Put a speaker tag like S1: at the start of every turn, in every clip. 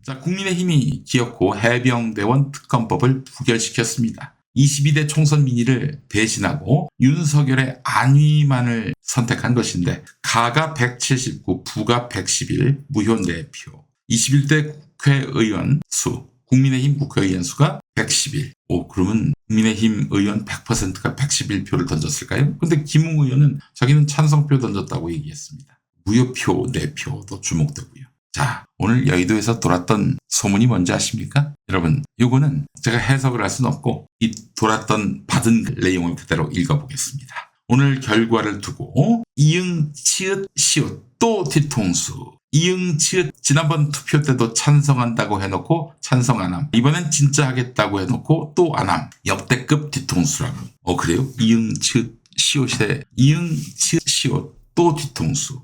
S1: 자, 국민의힘이 기어코 해병대원 특검법을 부결시켰습니다. 22대 총선 민의를 대신하고 윤석열의 안위만을 선택한 것인데 가가 179, 부가 111, 무효 4표. 21대 국회의원 수, 국민의힘 국회의원 수가 111. 그러면 국민의힘 의원 100%가 111표를 던졌을까요? 근데 김웅 의원은 자기는 찬성표 던졌다고 얘기했습니다. 무효표 4표도 주목되고요. 자, 오늘 여의도에서 돌았던 소문이 뭔지 아십니까? 여러분, 요거는 제가 해석을 할 수는 없고 이 돌았던 받은 내용을 그대로 읽어보겠습니다. 오늘 결과를 두고 이응, 치읓, 시옷 또 뒤통수. 이응, 치읓 지난번 투표 때도 찬성한다고 해놓고 찬성 안 함. 이번엔 진짜 하겠다고 해놓고 또 안 함. 역대급 뒤통수라고. 그래요? 이응, 치읓, 시옷에 이응, 치읓, 시옷 또 뒤통수.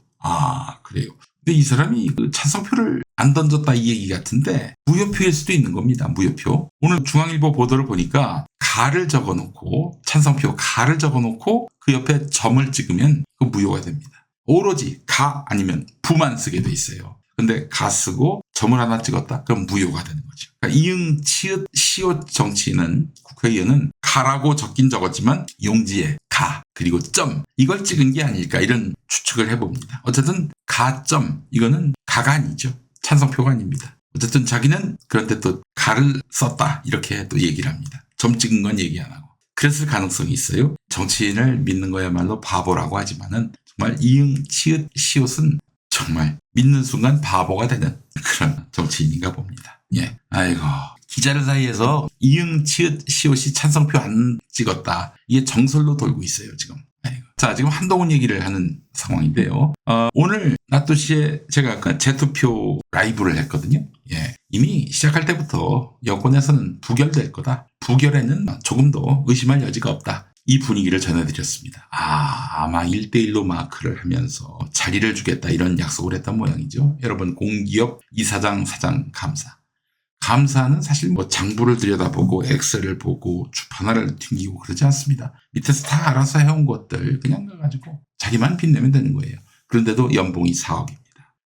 S1: 그래요. 근데 이 사람이 그 찬성표를 안 던졌다 이 얘기 같은데 무효표일 수도 있는 겁니다. 무효표. 오늘 중앙일보 보도를 보니까 가를 적어놓고 찬성표 가를 적어놓고 그 옆에 점을 찍으면 그 무효가 됩니다. 오로지 가 아니면 부만 쓰게 돼 있어요. 근데 가 쓰고 점을 하나 찍었다? 그럼 무효가 되는 거죠. 그러니까 이응, 치읓, 시옷 정치인은 국회의원은 가라고 적긴 적었지만 용지에 가 그리고 점 이걸 찍은 게 아닐까 이런 추측을 해봅니다. 어쨌든 가점 이거는 가가 아니죠. 찬성표가 아닙니다. 어쨌든 자기는 그런데 또 가를 썼다 이렇게 또 얘기를 합니다. 점 찍은 건 얘기 안 하고. 그랬을 가능성이 있어요. 정치인을 믿는 거야말로 바보라고 하지만은 정말 이응, 치읓, 시옷은 정말 믿는 순간 바보가 되는 그런 정치인인가 봅니다. 예. 아이고. 기자들 사이에서 이응, 치읓, 시옷이 찬성표 안 찍었다. 이게 정설로 돌고 있어요, 지금. 아이고. 자, 지금 한동훈 얘기를 하는 상황인데요. 오늘 낮 2시에 제가 재투표 라이브를 했거든요. 예. 이미 시작할 때부터 여권에서는 부결될 거다. 부결에는 조금도 의심할 여지가 없다. 이 분위기를 전해드렸습니다. 아마 1대1로 마크를 하면서 자리를 주겠다 이런 약속을 했던 모양이죠. 여러분 공기업 이사장, 사장, 감사. 감사는 사실 장부를 들여다보고 엑셀을 보고 주판화를 튕기고 그러지 않습니다. 밑에서 다 알아서 해온 것들 그냥 가가지고 자기만 빛내면 되는 거예요. 그런데도 연봉이 4억입니다.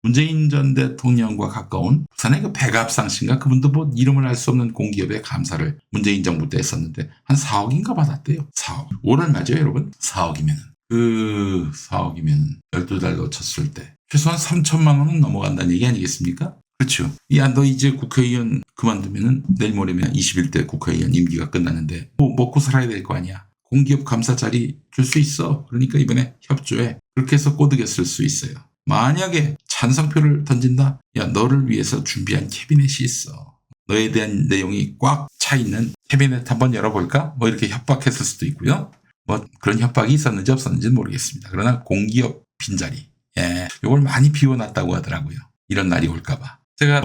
S1: 문재인 전 대통령과 가까운 부산의 그 백압상 씨인가 그분도 이름을 알 수 없는 공기업의 감사를 문재인 정부 때 했었는데 한 4억인가 받았대요. 4억. 5월 맞아요, 여러분? 4억이면. 4억이면 12달 놓쳤을 때 최소한 3천만 원은 넘어간다는 얘기 아니겠습니까? 그렇죠. 너 이제 국회의원 그만두면은 내일 모레면 21대 국회의원 임기가 끝나는데 먹고 살아야 될 거 아니야. 공기업 감사 자리 줄 수 있어. 그러니까 이번에 협조해. 그렇게 해서 꼬드겨 쓸 수 있어요. 만약에 찬성표를 던진다? 너를 위해서 준비한 캐비넷이 있어. 너에 대한 내용이 꽉 차 있는 캐비넷 한번 열어볼까? 이렇게 협박했을 수도 있고요. 그런 협박이 있었는지 없었는지는 모르겠습니다. 그러나 공기업 빈자리. 이걸 많이 비워놨다고 하더라고요. 이런 날이 올까봐. 제가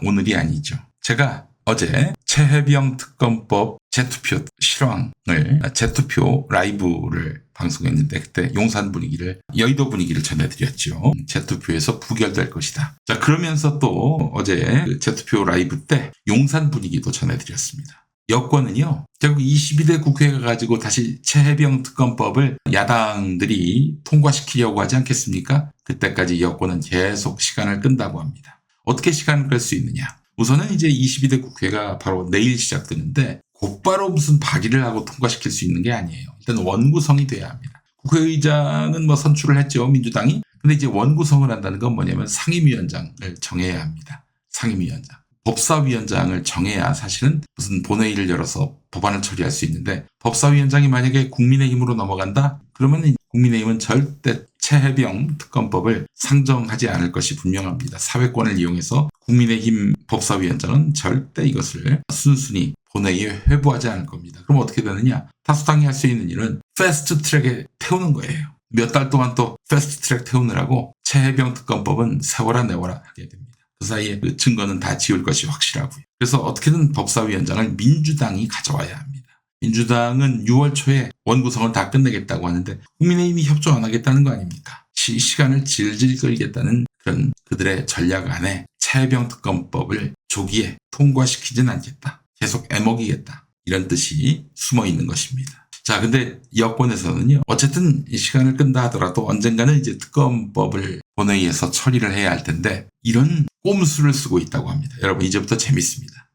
S1: 오늘이 아니죠. 제가 어제 최혜병 특검법 재투표 실황을 재투표 라이브를 방송했는데 그때 용산 분위기를 여의도 분위기를 전해드렸죠. 재투표에서 부결될 것이다. 자, 그러면서 또 어제 재투표 라이브 때 용산 분위기도 전해드렸습니다. 여권은요, 결국 22대 국회가 가지고 다시 최혜병 특검법을 야당들이 통과시키려고 하지 않겠습니까? 그때까지 여권은 계속 시간을 끈다고 합니다. 어떻게 시간을 끌 수 있느냐? 우선은 이제 22대 국회가 바로 내일 시작되는데 곧바로 무슨 발의를 하고 통과시킬 수 있는 게 아니에요. 일단 원구성이 돼야 합니다. 국회의장은 선출을 했죠, 민주당이. 근데 이제 원구성을 한다는 건 뭐냐면 상임위원장을 정해야 합니다. 상임위원장. 법사위원장을 정해야 사실은 무슨 본회의를 열어서 법안을 처리할 수 있는데 법사위원장이 만약에 국민의힘으로 넘어간다? 그러면 국민의힘은 절대 최혜병 특검법을 상정하지 않을 것이 분명합니다. 사회권을 이용해서 국민의힘 법사위원장은 절대 이것을 순순히 본회의에 회부하지 않을 겁니다. 그럼 어떻게 되느냐? 다수당이 할 수 있는 일은 패스트 트랙에 태우는 거예요. 몇 달 동안 또 패스트 트랙 태우느라고 최혜병 특검법은 세워라 내워라 하게 됩니다. 그 사이에 그 증거는 다 지울 것이 확실하고요. 그래서 어떻게든 법사위원장을 민주당이 가져와야 합니다. 민주당은 6월 초에 원구성을 다 끝내겠다고 하는데 국민의힘이 협조 안 하겠다는 거 아닙니까? 시간을 질질 끌겠다는 그런 그들의 전략 안에 최혜병 특검법을 조기에 통과시키진 않겠다. 계속 애먹이겠다. 이런 뜻이 숨어 있는 것입니다. 자, 근데 여권에서는요, 어쨌든 이 시간을 끈다 하더라도 언젠가는 이제 특검법을 본회의에서 처리를 해야 할 텐데, 이런 꼼수를 쓰고 있다고 합니다. 여러분 이제부터 재밌습니다.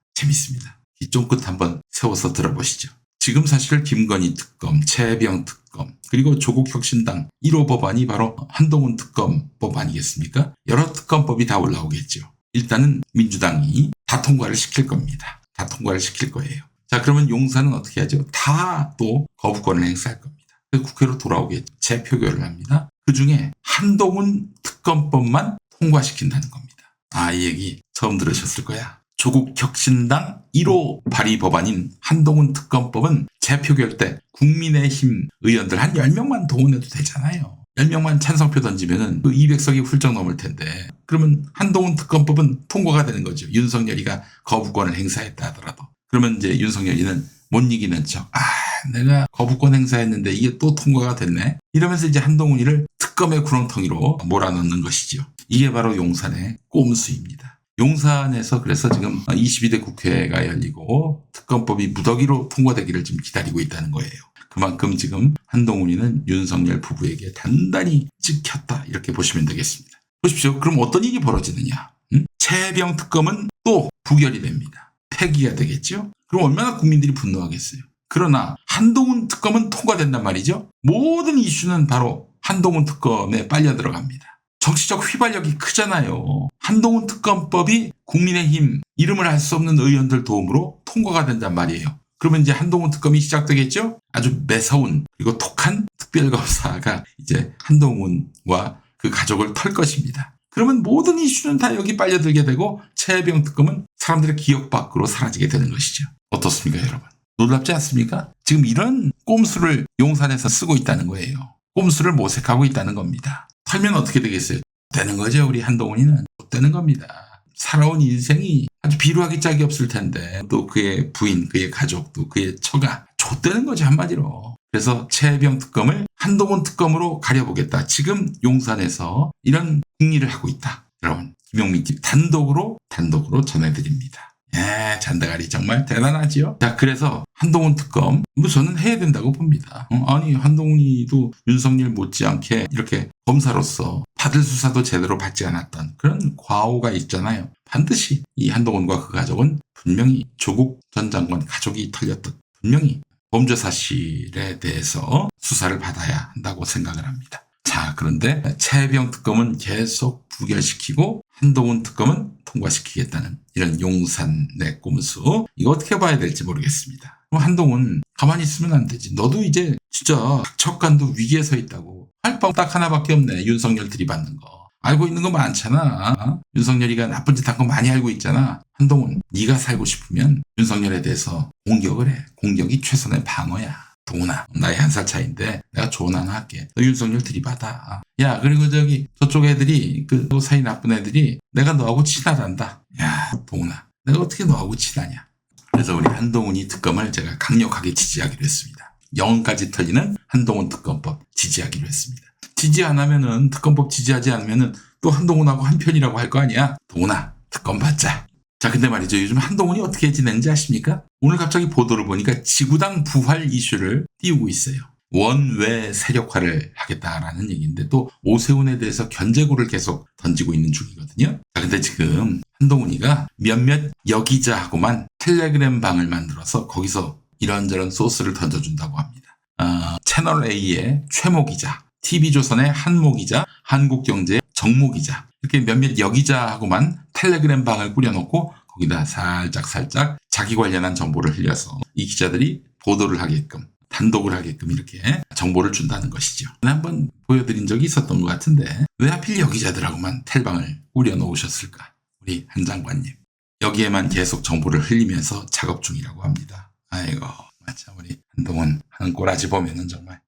S1: 이 쫑긋 한번 세워서 들어보시죠. 지금 사실 김건희 특검, 최혜병 특검, 그리고 조국혁신당 1호 법안이 바로 한동훈 특검법 아니겠습니까? 여러 특검법이 다 올라오겠죠. 일단은 민주당이 다 통과를 시킬 겁니다. 다 통과를 시킬 거예요. 자, 그러면 용산은 어떻게 하죠? 다 또 거부권을 행사할 겁니다. 국회로 돌아오겠죠. 재표결을 합니다. 그중에 한동훈 특검법만 통과시킨다는 겁니다. 이 얘기 처음 들으셨을 거야. 조국 혁신당 1호 발의 법안인 한동훈 특검법은 재표결 때 국민의힘 의원들 한 10명만 동원해도 되잖아요. 10명만 찬성표 던지면은 그 200석이 훌쩍 넘을 텐데 그러면 한동훈 특검법은 통과가 되는 거죠. 윤석열이가 거부권을 행사했다 하더라도. 그러면 이제 윤석열이는 못 이기는 척. 내가 거부권 행사했는데 이게 또 통과가 됐네. 이러면서 이제 한동훈이를 특검의 구렁텅이로 몰아넣는 것이죠. 이게 바로 용산의 꼼수입니다. 용산에서 그래서 지금 22대 국회가 열리고 특검법이 무더기로 통과되기를 지금 기다리고 있다는 거예요. 그만큼 지금 한동훈이는 윤석열 부부에게 단단히 찍혔다 이렇게 보시면 되겠습니다. 보십시오. 그럼 어떤 일이 벌어지느냐. 최혜병 특검은 또 부결이 됩니다. 폐기가 되겠죠. 그럼 얼마나 국민들이 분노하겠어요. 그러나 한동훈 특검은 통과된단 말이죠. 모든 이슈는 바로 한동훈 특검에 빨려 들어갑니다. 정치적 휘발력이 크잖아요. 한동훈 특검법이 국민의힘 이름을 알 수 없는 의원들 도움으로 통과가 된단 말이에요. 그러면 이제 한동훈 특검이 시작되겠죠? 아주 매서운 그리고 독한 특별검사가 이제 한동훈과 그 가족을 털 것입니다. 그러면 모든 이슈는 다 여기 빨려들게 되고 최혜병 특검은 사람들의 기억 밖으로 사라지게 되는 것이죠. 어떻습니까, 여러분? 놀랍지 않습니까? 지금 이런 꼼수를 용산에서 쓰고 있다는 거예요. 꼼수를 모색하고 있다는 겁니다. 털면 어떻게 되겠어요? 되는 거죠. 우리 한동훈이는 되는 겁니다. 살아온 인생이 아주 비루하기 짝이 없을 텐데 또 그의 부인, 그의 가족, 또 그의 처가 좆되는 거죠, 한마디로. 그래서 최혜병 특검을 한동훈 특검으로 가려보겠다. 지금 용산에서 이런 궁리를 하고 있다. 여러분, 김용민 TV 단독으로 전해드립니다. 잔다가리 정말 대단하지요. 자, 그래서 한동훈 특검 저는 해야 된다고 봅니다. 아니 한동훈이도 윤석열 못지않게 이렇게 검사로서 받을 수사도 제대로 받지 않았던 그런 과오가 있잖아요. 반드시 이 한동훈과 그 가족은 분명히 조국 전 장관 가족이 털렸던 분명히 범죄 사실에 대해서 수사를 받아야 한다고 생각을 합니다. 자, 그런데 최혜병 특검은 계속 부결시키고 한동훈 특검은 통과시키겠다는 이런 용산의 꼼수. 이거 어떻게 봐야 될지 모르겠습니다. 그럼 한동훈 가만히 있으면 안 되지. 너도 이제 진짜 척간도 위기에 서 있다고. 할 방 딱 하나밖에 없네. 윤석열 들이받는 거. 알고 있는 거 많잖아. 윤석열이가 나쁜 짓 한 거 많이 알고 있잖아. 한동훈, 네가 살고 싶으면 윤석열에 대해서 공격을 해. 공격이 최선의 방어야. 동훈아, 나이 1살 차이인데 내가 조언 하나 할게. 너 윤석열 들이받아. 야, 그리고 저쪽 애들이 그 사이 나쁜 애들이 내가 너하고 친하단다. 야, 동훈아, 내가 어떻게 너하고 친하냐. 그래서 우리 한동훈이 특검을 제가 강력하게 지지하기로 했습니다. 영혼까지 털리는 한동훈 특검법 지지하기로 했습니다. 지지 안 하면은 특검법 지지하지 않으면은 또 한동훈하고 한편이라고 할 거 아니야. 동훈아, 특검 받자. 자, 근데 말이죠. 요즘 한동훈이 어떻게 지내는지 아십니까? 오늘 갑자기 보도를 보니까 지구당 부활 이슈를 띄우고 있어요. 원외 세력화를 하겠다라는 얘기인데 또 오세훈에 대해서 견제구를 계속 던지고 있는 중이거든요. 자, 근데 지금 한동훈이가 몇몇 여기자하고만 텔레그램 방을 만들어서 거기서 이런저런 소스를 던져준다고 합니다. 채널A의 최모 기자, TV조선의 한모 기자, 한국경제의 정모 기자 이렇게 몇몇 여기자하고만 텔레그램 방을 꾸려놓고 거기다 살짝 자기 관련한 정보를 흘려서 이 기자들이 보도를 하게끔 단독을 하게끔 이렇게 정보를 준다는 것이죠. 한번 보여드린 적이 있었던 것 같은데 왜 하필 여기자들하고만 텔방을 꾸려놓으셨을까? 우리 한 장관님. 여기에만 계속 정보를 흘리면서 작업 중이라고 합니다. 아이고, 참 우리 한동훈 하는 꼬라지 보면은 정말